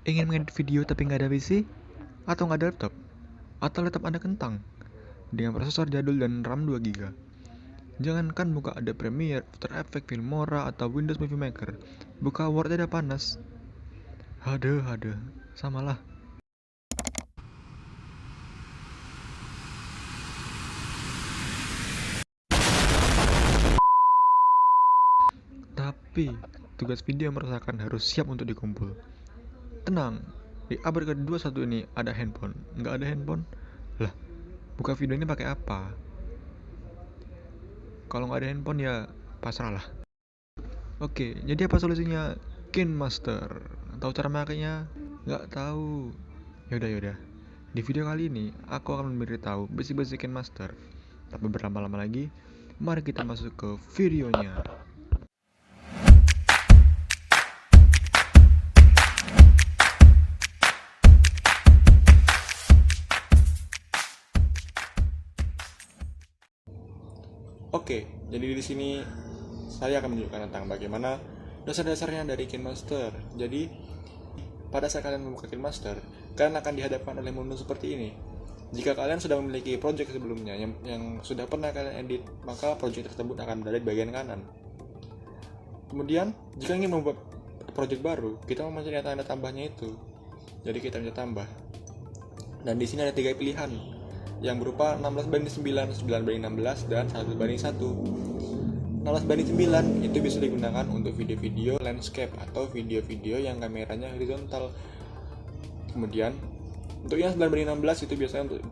Ingin mengedit video tapi nggak ada PC? Atau nggak ada laptop? Atau laptop Anda kentang? Dengan prosesor jadul dan RAM 2 GB. Jangankan buka Adobe Premiere, After Effects, Filmora, atau Windows Movie Maker. Buka Word aja panas. Hade, samalah. Tapi, tugas video yang meresahkan harus siap untuk dikumpul. Tenang, di abad ke-21 ini ada handphone. Nggak ada handphone? Lah, buka video ini pakai apa? Kalau nggak ada handphone ya pasrah lah. Oke, jadi apa solusinya? KineMaster. Tahu cara makainya? Nggak tahu. Yaudah. Di video kali ini, aku akan memberitahu basic-basic KineMaster. Tapi berlama-lama lagi, mari kita masuk ke videonya. Oke, jadi di sini saya akan menunjukkan tentang bagaimana dasar-dasarnya dari KineMaster. Jadi, pada saat kalian membuka KineMaster, kalian akan dihadapkan oleh menu seperti ini. Jika kalian sudah memiliki project sebelumnya yang sudah pernah kalian edit, maka project tersebut akan berada di bagian kanan. Kemudian, jika ingin membuat project baru, kita memencet tanda tambahnya itu. Jadi kita bisa tambah. Dan di sini ada 3 pilihan yang berupa 16:9, 9:16, dan 1:1. 16:9 itu bisa digunakan untuk video-video landscape atau video-video yang kameranya horizontal. Kemudian untuk yang 9:16 itu biasanya untuk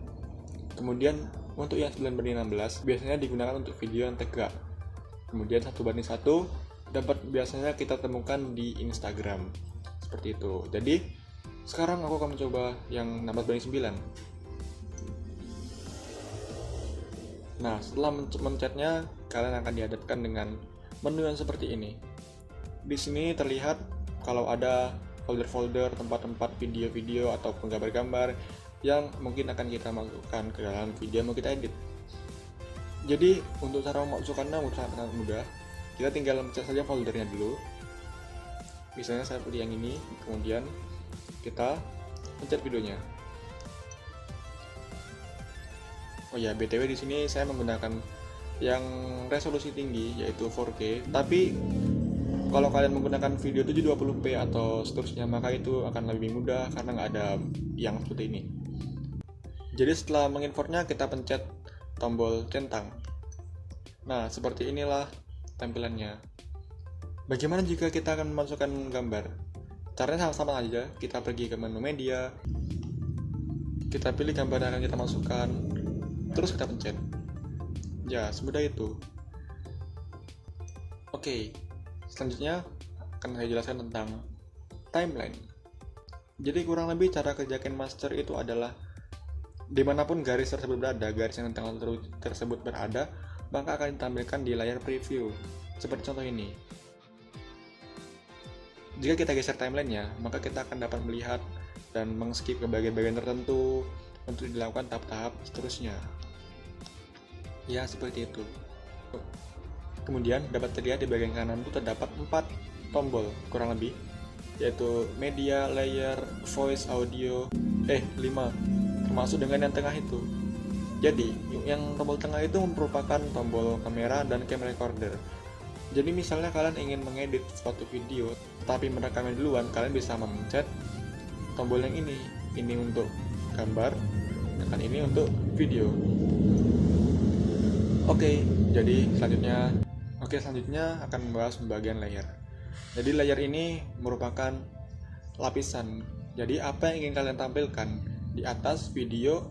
yang 9:16 biasanya digunakan untuk video yang tegak. Kemudian 1:1 dapat biasanya kita temukan di Instagram. Seperti itu. Jadi sekarang aku akan mencoba yang 16:9. Nah, setelah mencetnya, kalian akan dihadapkan dengan menu yang seperti ini. Di sini terlihat kalau ada folder-folder, tempat-tempat video-video ataupun gambar-gambar yang mungkin akan kita masukkan ke dalam video yang mau kita edit. Jadi, untuk cara memasukkannya sangat mudah. Kita tinggal mencet saja foldernya dulu. Misalnya saya pilih yang ini, kemudian kita pencet videonya. Oh ya, BTW di sini saya menggunakan yang resolusi tinggi yaitu 4K. Tapi kalau kalian menggunakan video 720p atau seterusnya, maka itu akan lebih mudah karena nggak ada yang seperti ini. Jadi setelah mengimpортnya, kita pencet tombol centang. Nah, seperti inilah tampilannya. Bagaimana jika kita akan memasukkan gambar? Caranya sama-sama aja. Kita pergi ke menu media, kita pilih gambar yang akan kita masukkan, terus kita pencet. Ya, semudah itu. Oke, selanjutnya akan saya jelaskan tentang timeline. Jadi kurang lebih cara kerja KineMaster itu adalah dimanapun garis tersebut berada, garis yang tengah tersebut berada, maka akan ditampilkan di layar preview. Seperti contoh ini. Jika kita geser timelinenya, maka kita akan dapat melihat dan mengskip ke bagian-bagian tertentu untuk dilakukan tahap-tahap seterusnya. Ya, seperti itu. Kemudian dapat terlihat di bagian kanan itu terdapat 4 tombol kurang lebih, yaitu media, layer, voice, audio, 5, termasuk dengan yang tengah itu. Jadi, yang tombol tengah itu merupakan tombol kamera dan cam recorder. Jadi misalnya kalian ingin mengedit suatu video tapi merekamnya duluan, kalian bisa memencet tombol yang ini untuk gambar, dan ini untuk video. Oke, selanjutnya akan membahas bagian layer. Jadi layer ini merupakan lapisan. Jadi apa yang ingin kalian tampilkan di atas video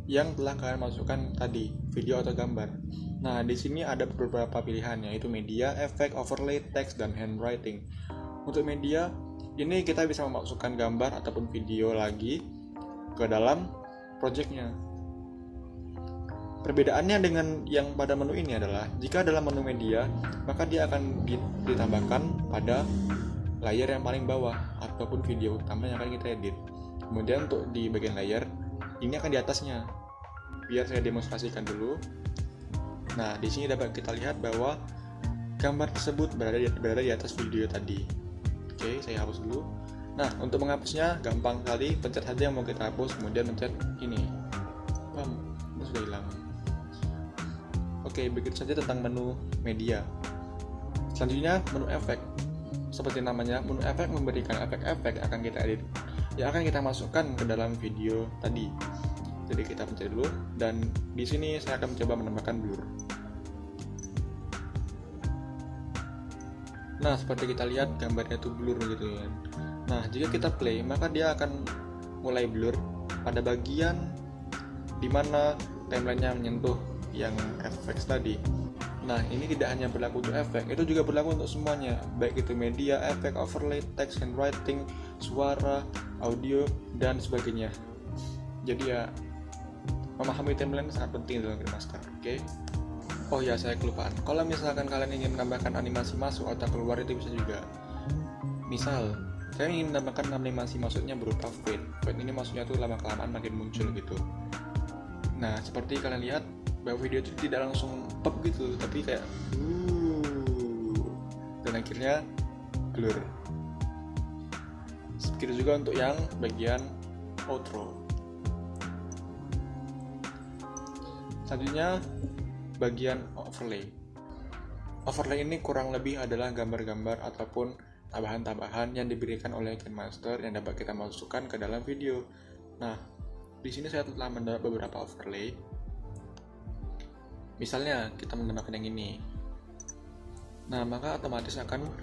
yang telah kalian masukkan tadi, video atau gambar. Nah, di sini ada beberapa pilihan, yaitu media, efek, overlay, text, dan handwriting. Untuk media, ini kita bisa memasukkan gambar ataupun video lagi ke dalam projectnya. Perbedaannya dengan yang pada menu ini adalah, jika dalam menu media, maka dia akan ditambahkan pada layar yang paling bawah ataupun video utama yang akan kita edit. Kemudian untuk di bagian layar, ini akan di atasnya. Biar saya demonstrasikan dulu. Nah, di sini dapat kita lihat bahwa gambar tersebut berada di atas video tadi. Oke, saya hapus dulu. Nah, untuk menghapusnya gampang sekali, pencet saja yang mau kita hapus, kemudian pencet ini. Bam, itu sudah hilang. Oke, begitu saja tentang menu media. Selanjutnya, menu efek. Seperti namanya, menu efek memberikan efek-efek yang akan kita edit, yang akan kita masukkan ke dalam video tadi. Jadi kita pencet dulu, dan di sini saya akan mencoba menambahkan blur. Nah, seperti kita lihat gambarnya itu blur gitu ya. Nah, jika kita play, maka dia akan mulai blur pada bagian dimana timelinenya menyentuh yang efek tadi. Nah, ini tidak hanya berlaku untuk efek, itu juga berlaku untuk semuanya, baik itu media, efek, overlay, text, handwriting, suara, audio, dan sebagainya. Jadi ya, memahami timeline sangat penting dalam KineMaster, oke? Oh ya, saya kelupaan. Kalau misalkan kalian ingin menambahkan animasi masuk atau keluar, itu bisa juga. Misal, saya ingin menambahkan animasi masuknya berupa fade. Fade ini maksudnya tuh lama-kelamaan makin muncul gitu. Nah, seperti kalian lihat, bahwa video itu tidak langsung pop gitu, tapi kayak dan akhirnya blur. Begitu juga untuk yang bagian outro. Selanjutnya bagian overlay. Overlay ini kurang lebih adalah gambar-gambar ataupun tambahan-tambahan yang diberikan oleh KineMaster yang dapat kita masukkan ke dalam video. Nah, di sini saya telah mendapat beberapa overlay. Misalnya kita menambahkan yang ini. Nah, maka otomatis akan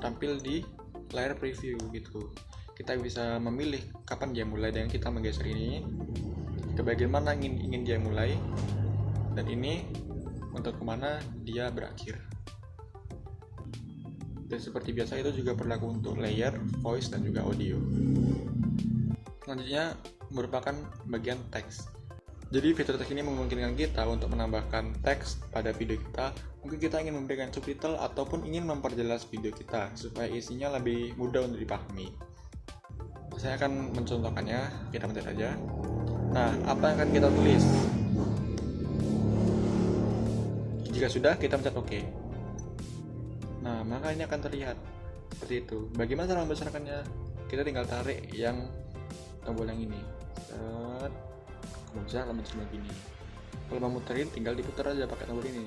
tampil di layar preview gitu. Kita bisa memilih kapan dia mulai dengan kita menggeser ini ke bagian mana ingin dia mulai, dan ini untuk kemana dia berakhir. Dan seperti biasa itu juga berlaku untuk layer, voice, dan juga audio. Selanjutnya merupakan bagian teks. Jadi fitur teks ini memungkinkan kita untuk menambahkan teks pada video kita. Mungkin kita ingin memberikan subtitle ataupun ingin memperjelas video kita supaya isinya lebih mudah untuk dipahami. Saya akan mencontohkannya, kita pencet aja. Nah, apa yang akan kita tulis? Jika sudah, kita pencet OK. Nah, maka ini akan terlihat seperti itu. Bagaimana cara membesarkannya? Kita tinggal tarik yang tombol yang ini. Kemudian muter begini. Kalau mau muterin, tinggal diputar aja pakai tombol ini.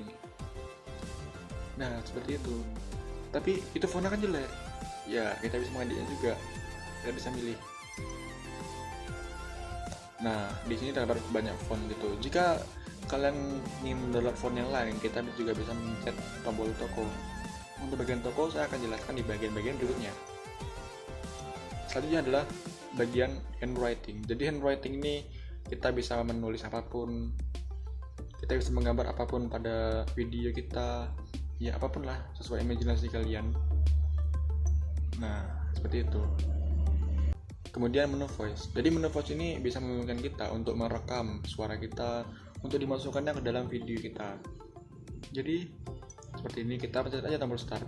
Nah, seperti itu. Tapi itu fontnya kan jelek. Ya, kita bisa mengeditnya juga. Kita bisa milih. Nah, di sini terdapat banyak font gitu. Jika kalian ingin mendownload font yang lain, kita juga bisa mencet tombol toko. Untuk bagian toko saya akan jelaskan di bagian-bagian berikutnya. Selanjutnya adalah bagian handwriting. Jadi handwriting ini kita bisa menulis apapun, kita bisa menggambar apapun pada video kita, ya apapun lah sesuai imajinasi kalian. Nah, seperti itu. Kemudian menu voice. Jadi menu voice ini bisa memungkinkan kita untuk merekam suara kita untuk dimasukkannya ke dalam video kita. Jadi seperti ini, kita pencet aja tombol start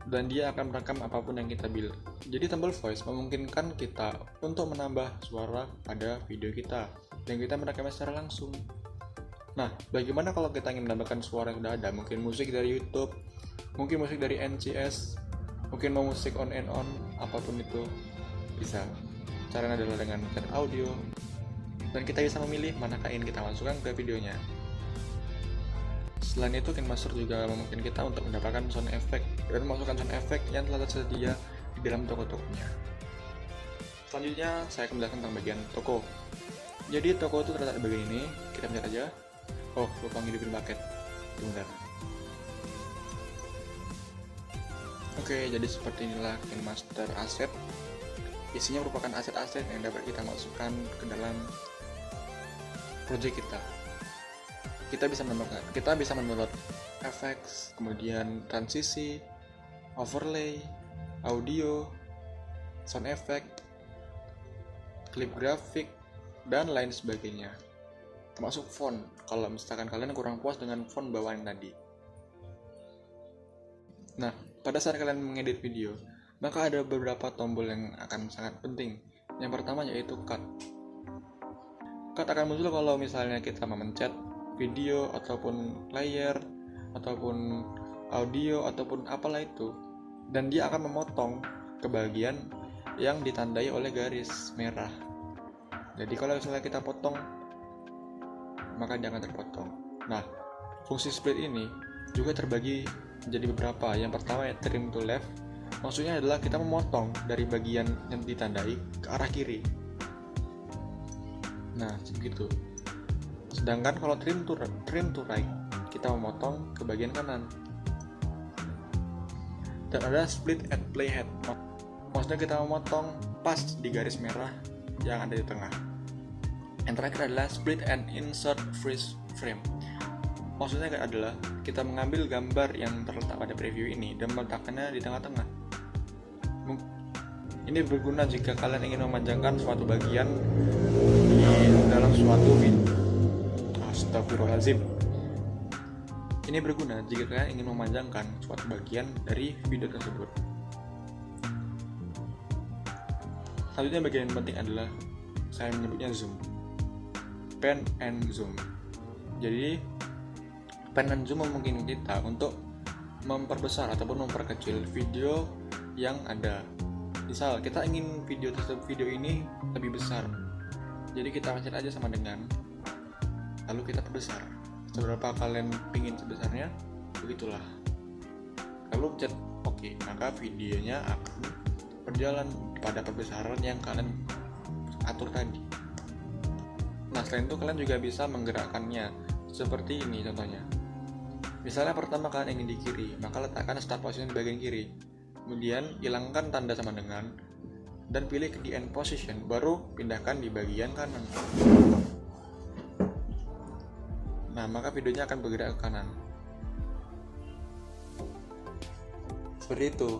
dan dia akan merekam apapun yang kita build. Jadi tombol voice memungkinkan kita untuk menambah suara pada video kita dan kita merekamnya secara langsung. Nah, bagaimana kalau kita ingin menambahkan suara yang sudah ada? Mungkin musik dari YouTube, mungkin musik dari NCS, mungkin mau musik on and on, apapun itu bisa. Caranya adalah dengan chat audio, dan kita bisa memilih manakah ingin kita masukkan ke videonya. Selain itu, KineMaster juga memungkinkan kita untuk mendapatkan sound effect dan memasukkan sound effect yang telah tersedia di dalam toko-tokonya. Selanjutnya, saya akan menjelaskan tentang bagian toko. Jadi toko itu terletak di bagian ini. Kita lihat aja. Oh, lupa ngidupin paket. Bentar. Oke, jadi seperti inilah KineMaster Asset. Isinya merupakan aset-aset yang dapat kita masukkan ke dalam project kita. Kita bisa mendownload effects, kemudian transisi, overlay, audio, sound effect, klip grafik, dan lain sebagainya. Termasuk font, kalau misalkan kalian kurang puas dengan font bawaan tadi. Nah, pada saat kalian mengedit video, maka ada beberapa tombol yang akan sangat penting. Yang pertama yaitu cut. Cut akan muncul kalau misalnya kita memencet video ataupun layer ataupun audio ataupun apalah itu, dan dia akan memotong ke bagian yang ditandai oleh garis merah. Jadi kalau misalnya kita potong, maka dia akan terpotong. Nah, fungsi split ini juga terbagi menjadi beberapa. Yang pertama ya trim to left, maksudnya adalah kita memotong dari bagian yang ditandai ke arah kiri. Nah, begitu. Sedangkan kalau trim to right, kita memotong ke bagian kanan. Dan ada split at playhead, maksudnya kita memotong pas di garis merah yang ada di tengah. Yang terakhir adalah split and insert freeze frame, maksudnya adalah kita mengambil gambar yang terletak pada preview ini dan meletakkannya di tengah-tengah. Ini berguna jika kalian ingin memanjangkan suatu bagian di dalam suatu video. Astagfirullahaladzim. Ini berguna jika kalian ingin memanjangkan suatu bagian dari video tersebut. Selanjutnya bagian yang penting adalah saya menyebutnya zoom, pan and zoom. Jadi pan and zoom memungkinkan kita untuk memperbesar ataupun memperkecil video yang ada. Misal kita ingin video ini lebih besar, jadi kita pencet aja sama dengan, lalu kita perbesar. Seberapa kalian ingin sebesarnya, begitulah. Lalu pencet OK, maka videonya akan berjalan pada perbesaran yang kalian atur tadi. Nah, selain itu kalian juga bisa menggerakkannya seperti ini contohnya. Misalnya pertama kalian ingin di kiri, maka letakkan start position di bagian kiri. Kemudian hilangkan tanda sama dengan dan pilih di end position, baru pindahkan di bagian kanan. Nah, maka videonya akan bergerak ke kanan. Seperti itu.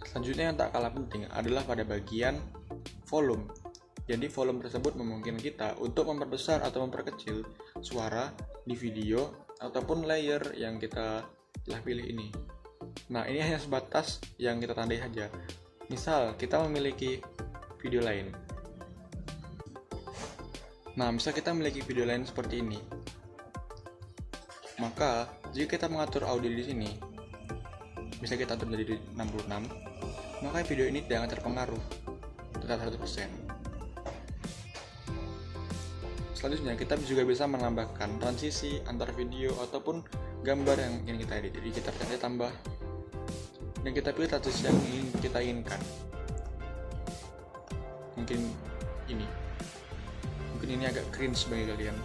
Selanjutnya yang tak kalah penting adalah pada bagian volume. Jadi volume tersebut memungkinkan kita untuk memperbesar atau memperkecil suara di video ataupun layer yang kita telah pilih ini. Nah, ini hanya sebatas yang kita tandai saja. Misal kita memiliki video lain. Nah, misal kita memiliki video lain seperti ini. Maka, jika kita mengatur audio di sini, bisa kita atur menjadi 66, maka video ini tidak akan terpengaruh tetap 100%. Selanjutnya, kita juga bisa menambahkan transisi antar video ataupun gambar yang ingin kita edit. Jadi kita pencet tambah dan kita pilih transisi yang ingin kita inginkan. Mungkin ini agak cringe bagi kalian.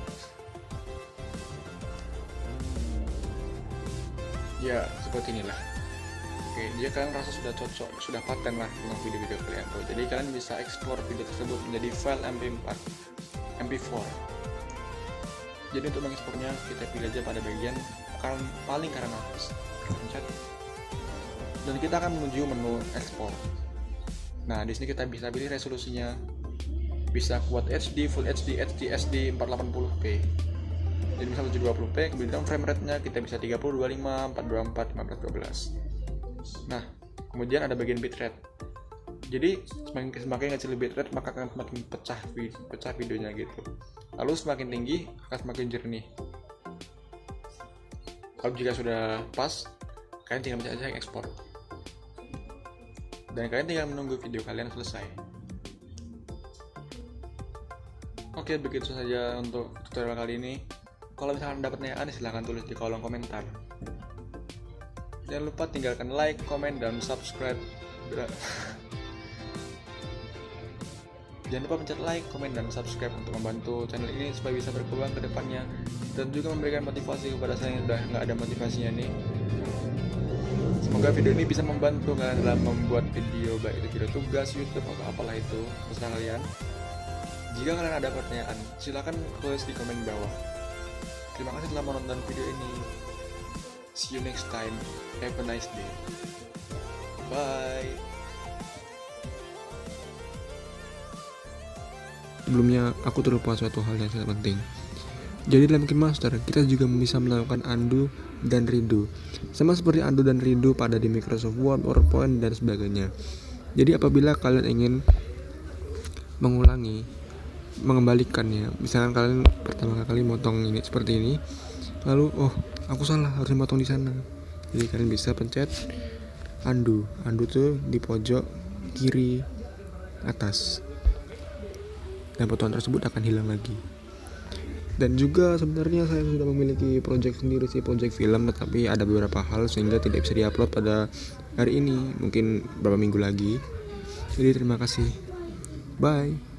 Ya, seperti inilah. Oke, jika kalian merasa sudah cocok, sudah paten lah dengan video-video kalian tuh. Jadi kalian bisa ekspor video tersebut menjadi file MP4, MP4. Jadi untuk mengekspornya kita pilih aja pada bagian paling kanan atas, pencet, dan kita akan menuju menu ekspor. Nah, di sini kita bisa pilih resolusinya, bisa Quad HD, Full HD, SD 480p. Jadi misal 720p, kemudian frame rate-nya kita bisa 30, 25, 424, 15, 12. Nah, kemudian ada bagian bitrate. Jadi semakin kecil bitrate maka akan semakin pecah videonya gitu. Lalu semakin tinggi akan semakin jernih. Kalau jika sudah pas, kalian tinggal mencet aja ekspor. Dan kalian tinggal menunggu video kalian selesai. Oke, begitu saja untuk tutorial kali ini. Kalau misalkan dapat pertanyaan, silahkan tulis di kolom komentar. Jangan lupa tinggalkan like, komen, dan subscribe. Jangan lupa pencet like, komen, dan subscribe untuk membantu channel ini supaya bisa berkembang ke depannya dan juga memberikan motivasi kepada saya yang udah nggak ada motivasinya nih. Semoga video ini bisa membantu kalian dalam membuat video, baik itu video tugas, YouTube, atau apalah itu terserah kalian. Jika kalian ada pertanyaan, silakan tulis di komen bawah. Terima kasih telah menonton video ini. See you next time. Have a nice day. Bye. Sebelumnya, aku terlupa suatu hal yang sangat penting. Jadi dalam KineMaster, kita juga bisa melakukan undo dan redo. Sama seperti undo dan redo pada di Microsoft Word, PowerPoint, dan sebagainya. Jadi apabila kalian ingin mengembalikannya, misalkan kalian pertama kali motong ini seperti ini, lalu aku salah, harus motong di sana. Jadi kalian bisa pencet Undo tuh di pojok kiri atas, dan potongan tersebut akan hilang lagi. Dan juga sebenarnya saya sudah memiliki project sendiri sih, project film, tetapi ada beberapa hal sehingga tidak bisa diupload pada hari ini, mungkin beberapa minggu lagi. Jadi terima kasih, bye.